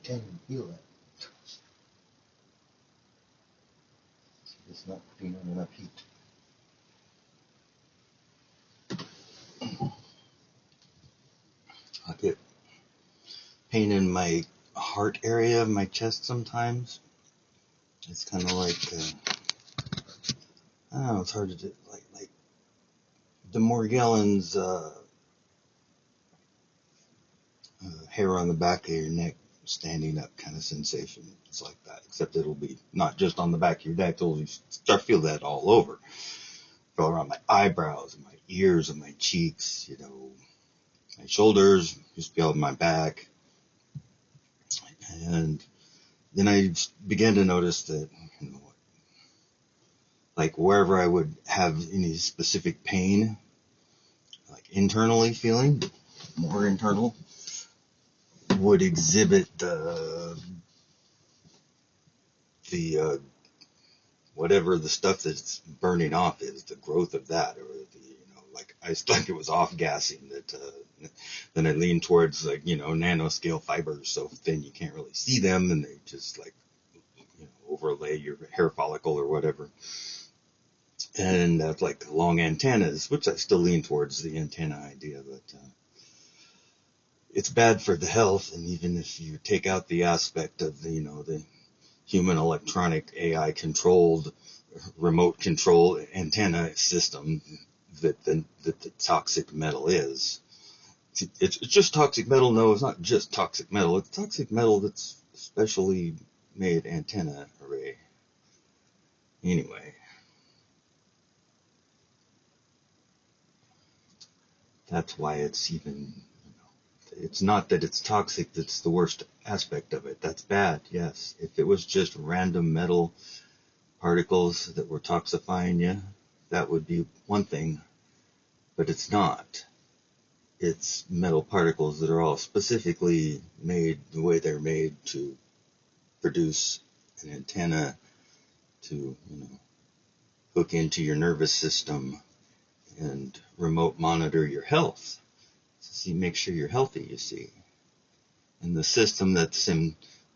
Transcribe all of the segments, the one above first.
can feel it. It's not putting on enough heat. I get pain in my heart area of my chest sometimes. It's kind of like, I don't know, it's hard to do, like the Morgellons hair on the back of your neck standing up kind of sensation. It's like that, except it'll be not just on the back of your neck, you'll start to feel that all over. Go around my eyebrows, my ears, and my cheeks, you know, my shoulders, just feel my back. And then I began to notice that, you know, like wherever I would have any specific pain, like internally feeling, more internal, would exhibit the whatever the stuff that's burning off is, the growth of that, or the, you know, like I like it was off gassing that. Then I lean towards, like, you know, nanoscale fibers, so thin you can't really see them, and they just like, you know, overlay your hair follicle or whatever. And that's like long antennas, which I still lean towards the antenna idea, but it's bad for the health. And even if you take out the aspect of the, you know, the human electronic AI controlled remote control antenna system that the toxic metal is, it's just toxic metal. No, it's not just toxic metal. It's toxic metal that's specially made antenna array. Anyway, that's why it's even, you know, it's not that it's toxic that's the worst aspect of it. That's bad, yes. If it was just random metal particles that were toxifying you, that would be one thing, but it's not. It's metal particles that are all specifically made the way they're made to produce an antenna to, you know, hook into your nervous system and remote monitor your health. So make sure you're healthy, you see. And the system that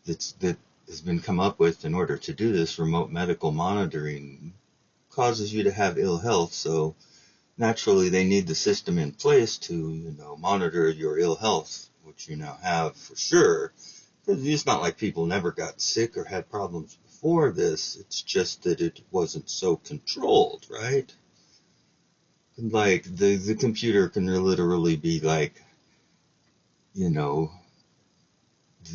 has been come up with in order to do this remote medical monitoring causes you to have ill health. So naturally, they need the system in place to, you know, monitor your ill health, which you now have for sure. Because it's not like people never got sick or had problems before this. It's just that it wasn't so controlled, right? Like the computer can literally be like, you know,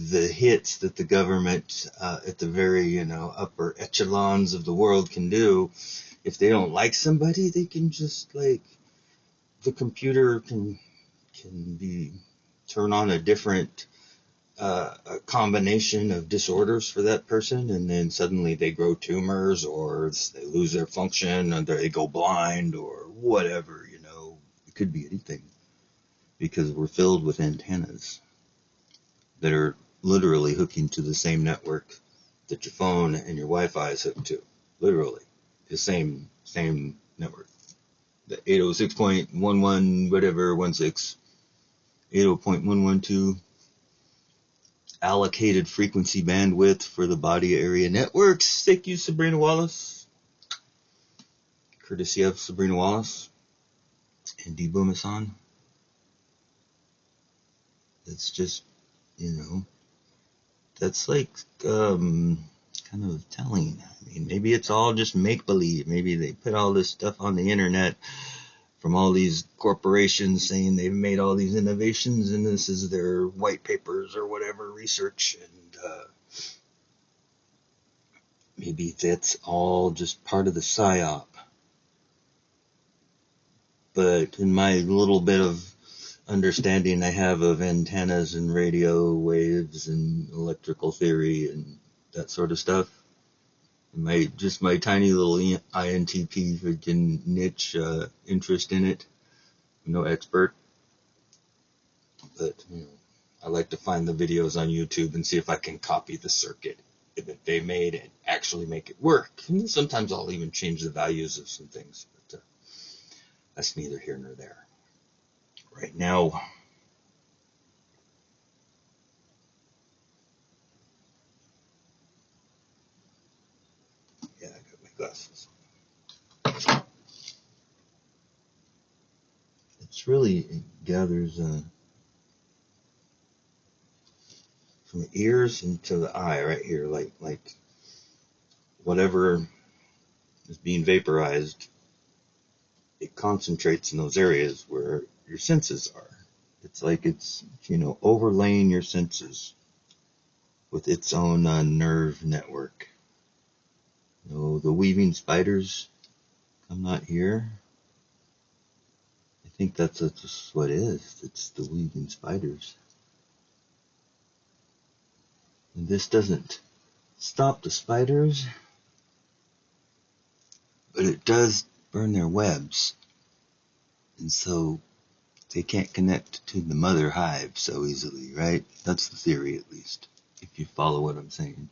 the hits that the government at the very, you know, upper echelons of the world can do. If they don't like somebody, they can just, like, the computer can be turn on a different a combination of disorders for that person, and then suddenly they grow tumors, or they lose their function, or they go blind, or whatever, you know. It could be anything, because we're filled with antennas that are literally hooking to the same network that your phone and your Wi-Fi is hooked to. Literally, the same network. The 806.11 whatever 16, 80.112 allocated frequency bandwidth for the body area networks. Thank you, Sabrina Wallace. Courtesy of Sabrina Wallace and D. Boomasan. That's just, you know, that's like kind of telling. I mean, maybe it's all just make-believe. Maybe they put all this stuff on the internet from all these corporations saying they've made all these innovations, and this is their white papers or whatever research, and maybe that's all just part of the psyop. But in my little bit of understanding I have of antennas and radio waves and electrical theory and that sort of stuff, my tiny little INTP freaking niche interest in it. I'm no expert, but, you know, I like to find the videos on YouTube and see if I can copy the circuit that they made and actually make it work. And sometimes I'll even change the values of some things, but that's neither here nor there. Right now, glasses. It gathers from the ears into the eye right here, like whatever is being vaporized, it concentrates in those areas where your senses are. It's like it's, overlaying your senses with its own nerve network. The weaving spiders come not here. I think that's just what it is. It's the weaving spiders. And this doesn't stop the spiders, but it does burn their webs. And so they can't connect to the mother hive so easily, right? That's the theory, at least, if you follow what I'm saying.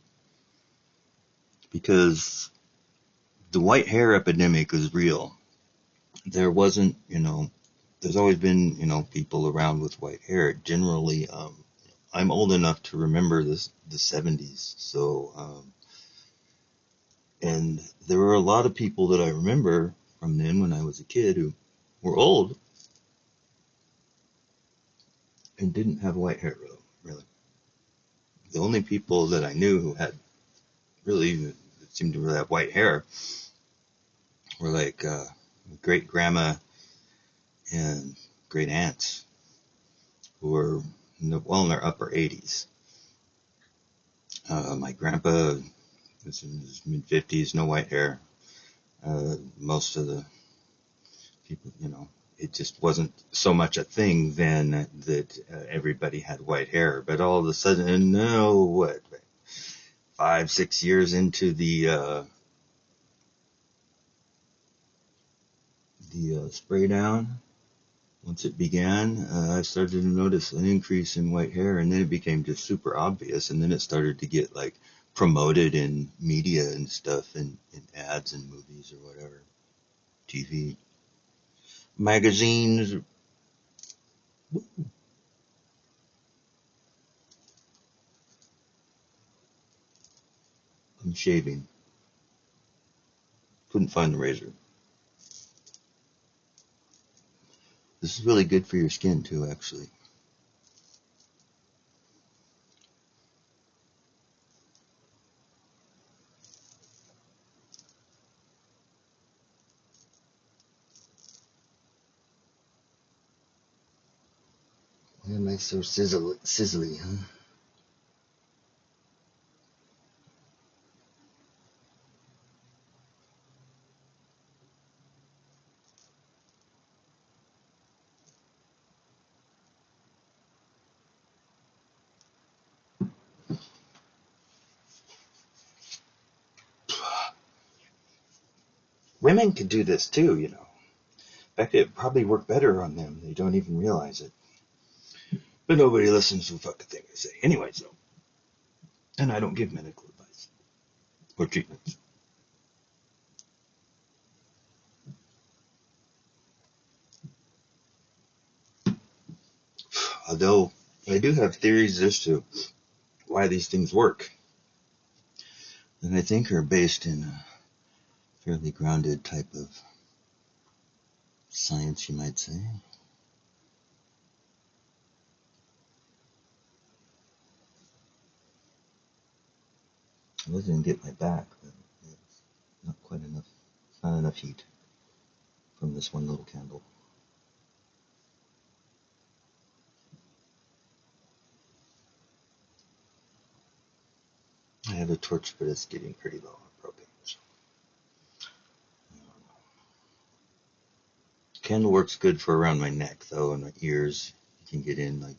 Because the white hair epidemic is real. There wasn't, there's always been, people around with white hair. Generally, I'm old enough to remember the 70s. So, and there were a lot of people that I remember from then when I was a kid who were old and didn't have white hair, really. The only people that I knew who had really, seemed to really have white hair were like great grandma and great aunts who were in their upper 80s. My grandpa was in his mid 50s, no white hair. Most of the people, it just wasn't so much a thing then that everybody had white hair. But all of a sudden, 5-6 years into the spray down, once it began, I started to notice an increase in white hair, and then it became just super obvious, and then it started to get like promoted in media and stuff, in ads and movies or whatever, TV, magazines. I'm shaving. Couldn't find the razor. This is really good for your skin too, actually. Yeah, nice so sizzly, huh? Women could do this too, In fact, it probably work better on them. They don't even realize it. But nobody listens to a fucking thing I say. Anyway, so. And I don't give medical advice or treatments. Although I do have theories as to why these things work. And I think are based in a fairly grounded type of science, you might say. I was going to get my back, but it's not quite enough. It's not enough heat from this one little candle. I have a torch, but it's getting pretty low on propane. So I don't know. Candle works good for around my neck, though, and my ears. You can get in like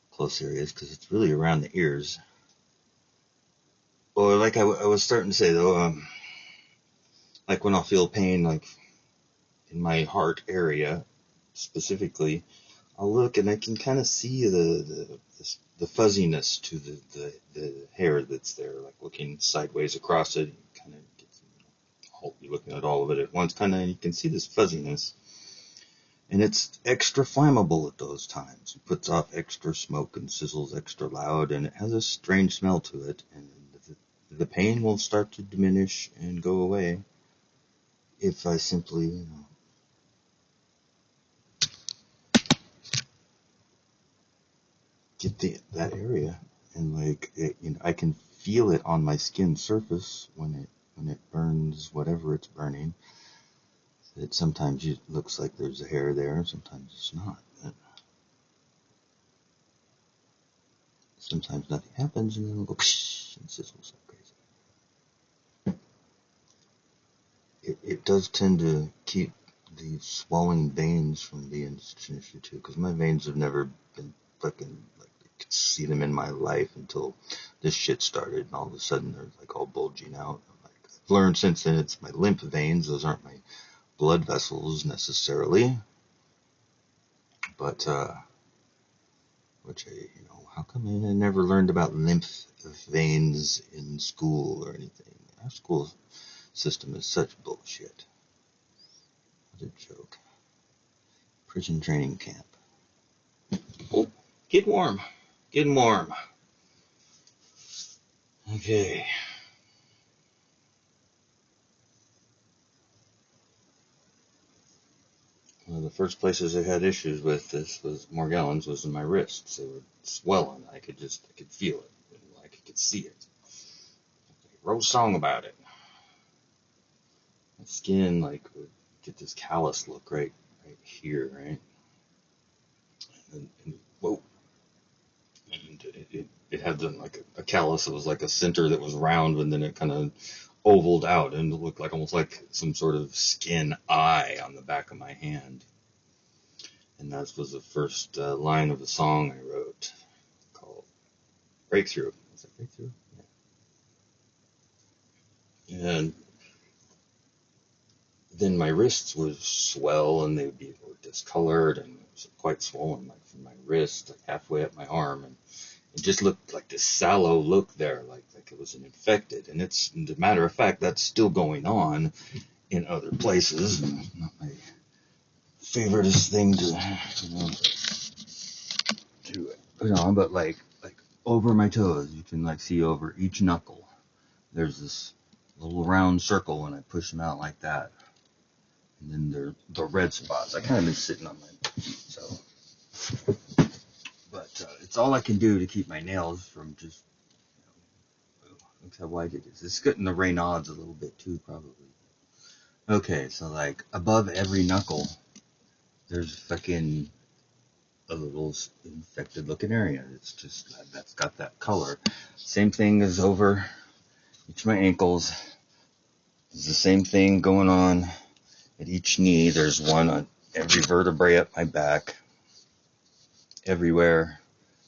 close areas because it's really around the ears. Or like I was starting to say though, like when I'll feel pain, like in my heart area specifically, I'll look and I can kind of see the fuzziness to the hair that's there, like looking sideways across it. Kind of I'll be looking at all of it at once, kind of, you can see this fuzziness. And it's extra flammable at those times. It puts off extra smoke and sizzles extra loud, and it has a strange smell to it. And the pain will start to diminish and go away if I simply, get that area, and like it, I can feel it on my skin surface when it burns whatever it's burning. It sometimes it looks like there's a hair there, sometimes it's not. Sometimes nothing happens, and then it'll go psh, and sizzles like crazy. It does tend to keep the swelling veins from being an issue too, because my veins have never been fucking like I could see them in my life until this shit started, and all of a sudden they're like all bulging out. I've learned since then it's my lymph veins; those aren't my blood vessels necessarily, but which how come I never learned about lymph veins in school or anything? Our school system is such bullshit. What a joke. Prison training camp. Oh, get warm. Get warm. Okay. One of the first places I had issues with this was Morgellons was in my wrists. They were swelling. I could feel it. I could see it. I wrote a song about it. My skin would get this callous look right here, right? And whoa. And it had a callus. It was like a center that was round, and then it kind of ovaled out, and it looked almost like some sort of skin eye on the back of my hand. And that was the first line of the song I wrote called Breakthrough. Was it Breakthrough? Yeah. And then my wrists would swell, and they would be discolored, and it was quite swollen, from my wrist, halfway up my arm, and it just looked like this sallow look there, like it was infected. And it's, as a matter of fact, that's still going on in other places. Not my favoriteest thing to put on, but like over my toes, you can see over each knuckle. There's this little round circle when I push them out like that. And then they're the red spots. I kind of been sitting on my feet, so. But it's all I can do to keep my nails from just, look how wide it is. It's getting the Raynaud's a little bit too, probably. Okay, so above every knuckle, there's fucking a little infected looking area. It's just, that's got that color. Same thing as over each of my ankles. There's the same thing going on at each knee. There's one on every vertebrae up my back. Everywhere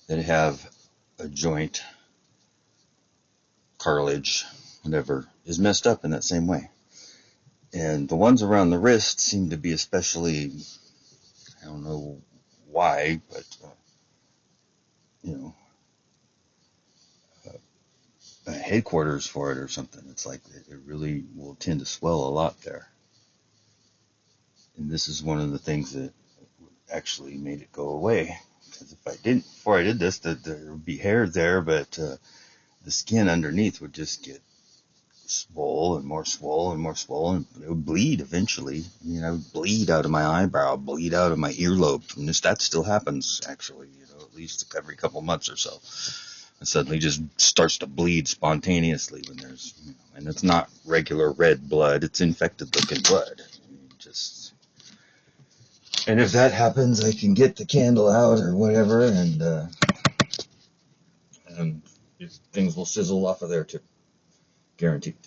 that have a joint, cartilage, whatever, is messed up in that same way. And the ones around the wrist seem to be especially, I don't know why, but, headquarters for it or something. It's like it really will tend to swell a lot there. And this is one of the things that actually made it go away. Because if I didn't, before I did this, there would be hair there, but the skin underneath would just get swole and more swole and more swollen. It would bleed eventually. I would bleed out of my eyebrow, bleed out of my earlobe. And that still happens, actually, at least every couple months or so. It suddenly just starts to bleed spontaneously when there's, and it's not regular red blood, it's infected looking blood. And if that happens, I can get the candle out or whatever, and things will sizzle off of there too. Guaranteed.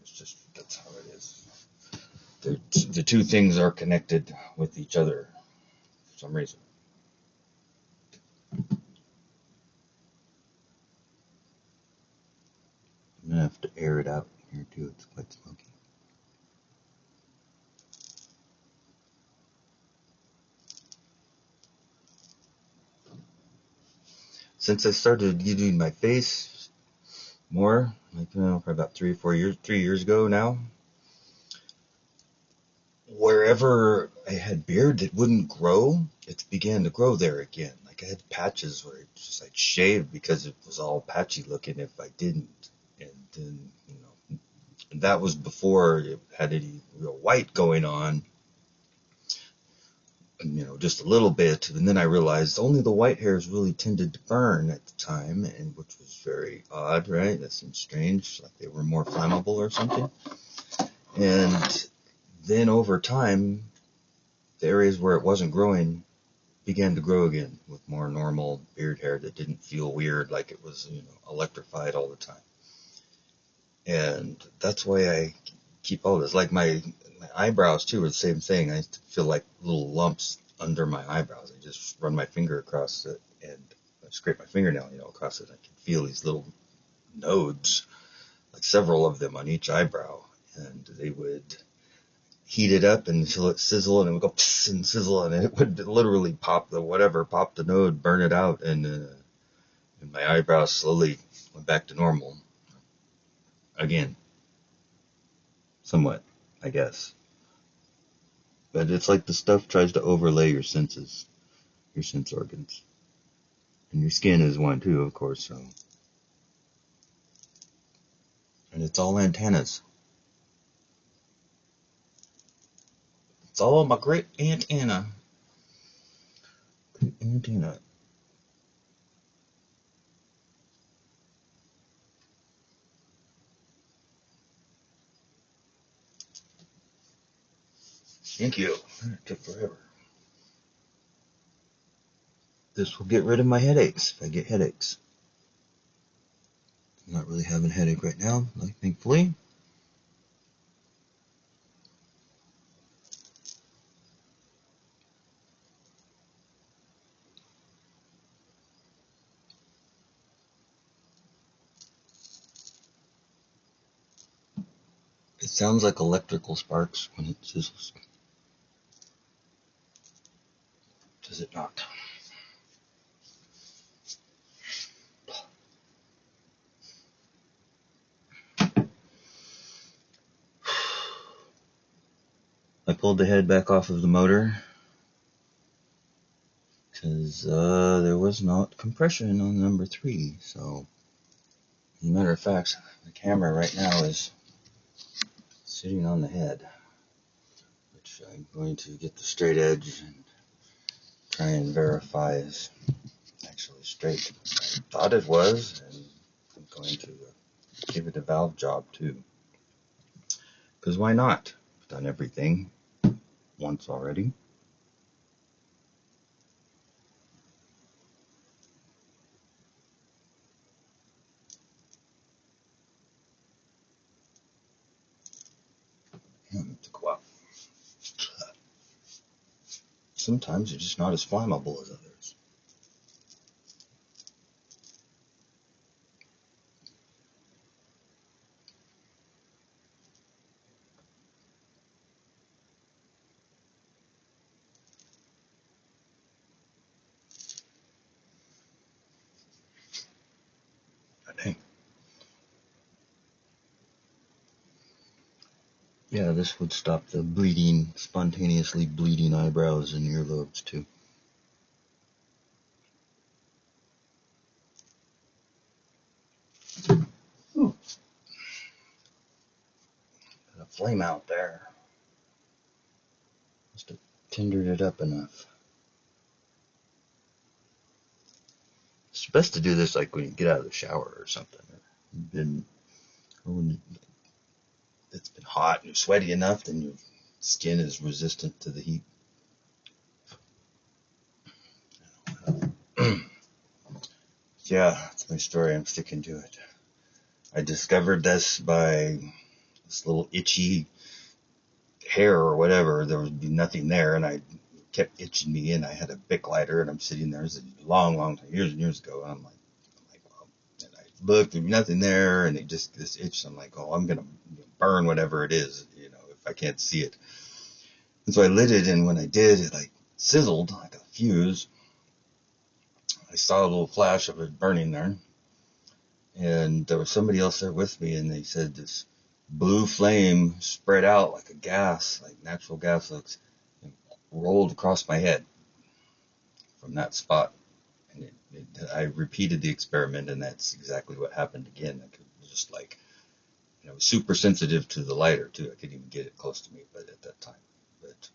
It's just, that's how it is. The two things are connected with each other for some reason. I'm going to have to air it out here too. It's quite smoky. Since I started using my face more, for about 3 years ago now, wherever I had beard that wouldn't grow, it began to grow there again. I had patches where I'd shave because it was all patchy looking if I didn't. And then, that was before it had any real white going on, just a little bit. And then I realized only the white hairs really tended to burn at the time, and which was very odd, right? That seemed strange, like they were more flammable or something. And then over time, the areas where it wasn't growing began to grow again with more normal beard hair that didn't feel weird, like it was, electrified all the time. And that's why I keep all this. Like my eyebrows too are the same thing. I feel like little lumps under my eyebrows. I just run my finger across it and I scrape my fingernail, across it. I can feel these little nodes, like several of them on each eyebrow, and they would heat it up until it sizzle, and it would go pss and sizzle, and it would literally pop the node, burn it out, and my eyebrows slowly went back to normal again, somewhat, I guess. But it's like the stuff tries to overlay your senses, your sense organs, and your skin is one too, of course. So, and it's all antennas. It's all my great Aunt Anna. Great Aunt Anna. Thank you. It took forever. This will get rid of my headaches if I get headaches. I'm not really having a headache right now, thankfully. It sounds like electrical sparks when it sizzles. Does it not? I pulled the head back off of the motor because there was not compression on number 3. So, as a matter of fact, the camera right now is sitting on the head, which I'm going to get the straight edge and try and verify is actually straight. I thought it was, and I'm going to give it a valve job too. Because why not? I've done everything once already. To go up. Sometimes you're just not as flammable as others. Dang. Yeah, this would stop the bleeding, spontaneously bleeding eyebrows and earlobes too. Ooh. Got a flame out there. Must have tindered it up enough. It's best to do this like when you get out of the shower or something. Or when it's been hot and you're sweaty enough, then your skin is resistant to the heat. Yeah, that's my story. I'm sticking to it. I discovered this by this little itchy hair or whatever. There would be nothing there, and I kept itching me, and I had a Bic lighter, and I'm sitting there. It was a long time, years and years ago, and I'm like, well, and I looked, there'd be nothing there, and it just this itch. I'm like, oh, I'm gonna burn whatever it is, if I can't see it. And so I lit it, and when I did, it like sizzled like a fuse. I saw a little flash of it burning there, and there was somebody else there with me, and they said this blue flame spread out like a gas, like natural gas looks, and rolled across my head from that spot. And I repeated the experiment, and that's exactly what happened again. It was just like And it was super sensitive to the lighter too. I couldn't even get it close to me, but at that time. But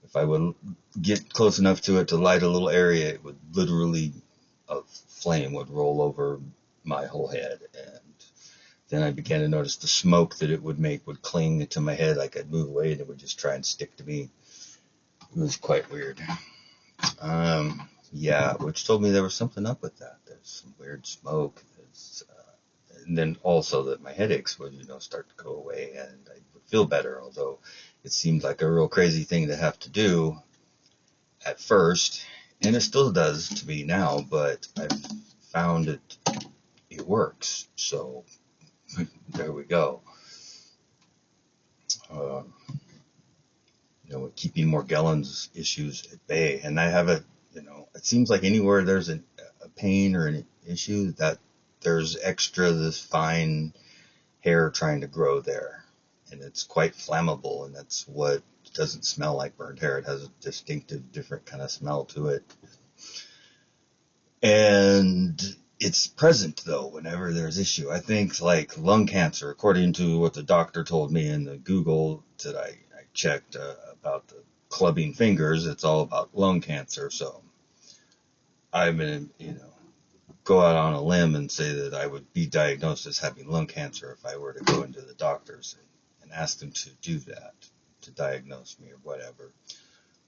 if I would get close enough to it to light a little area, it would literally, a flame would roll over my whole head. And then I began to notice the smoke that it would make would cling to my head. Like I'd move away and it would just try and stick to me. It was quite weird. Yeah, which told me there was something up with that. There's some weird smoke. And then also that my headaches would, start to go away and I would feel better, although it seemed like a real crazy thing to have to do at first, and it still does to me now, but I've found it works, so there we go. With keeping Morgellons issues at bay, and I have it seems like anywhere there's a pain or an issue, that there's extra this fine hair trying to grow there, and it's quite flammable, and that's what doesn't smell like burnt hair. It has a distinctive different kind of smell to it, and it's present though whenever there's issue. I think like lung cancer, according to what the doctor told me in the Google that I checked about the clubbing fingers, it's all about lung cancer. So I'm gonna go out on a limb and say that I would be diagnosed as having lung cancer if I were to go into the doctors and ask them to do that, to diagnose me or whatever,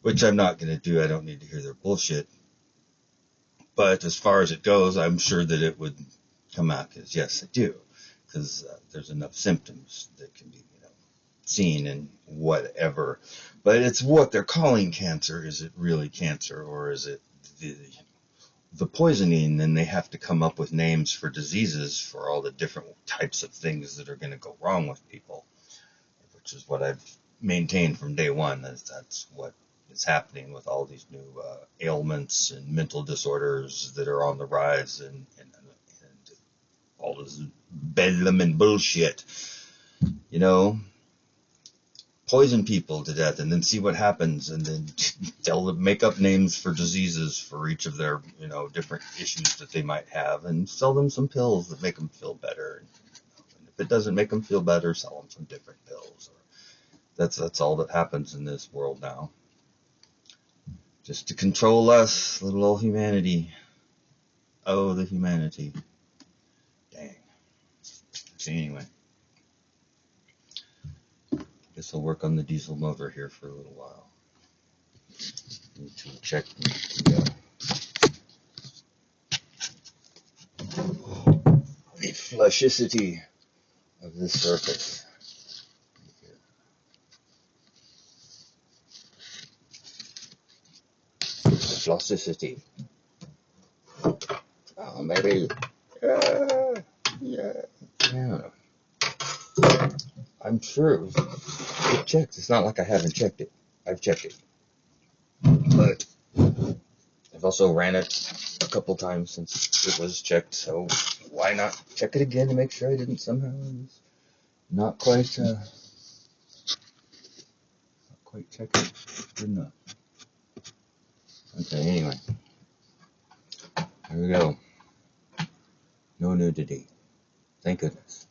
which I'm not going to do. I don't need to hear their bullshit. But as far as it goes, I'm sure that it would come out, because yes, I do, because there's enough symptoms that can be seen and whatever. But it's what they're calling cancer. Is it really cancer, or is it the poisoning? Then they have to come up with names for diseases for all the different types of things that are going to go wrong with people, which is what I've maintained from day one. That's what is happening with all these new ailments and mental disorders that are on the rise, and all this bedlam and bullshit. Poison people to death and then see what happens, and then tell them, make up names for diseases for each of their different issues that they might have, and sell them some pills that make them feel better. And if it doesn't make them feel better, sell them some different pills. That's all that happens in this world now, just to control us, little old humanity. Oh, the humanity. Dang. Okay, anyway. Guess I'll work on the diesel motor here for a little while. Need to check the flushicity of this surface. Flossicity. Oh, maybe. Yeah. I'm sure it checks. It's not like I haven't checked it. I've checked it. But I've also ran it a couple times since it was checked, so why not check it again to make sure I didn't somehow not quite check it good enough. Okay, anyway. Here we go. No nudity. Thank goodness.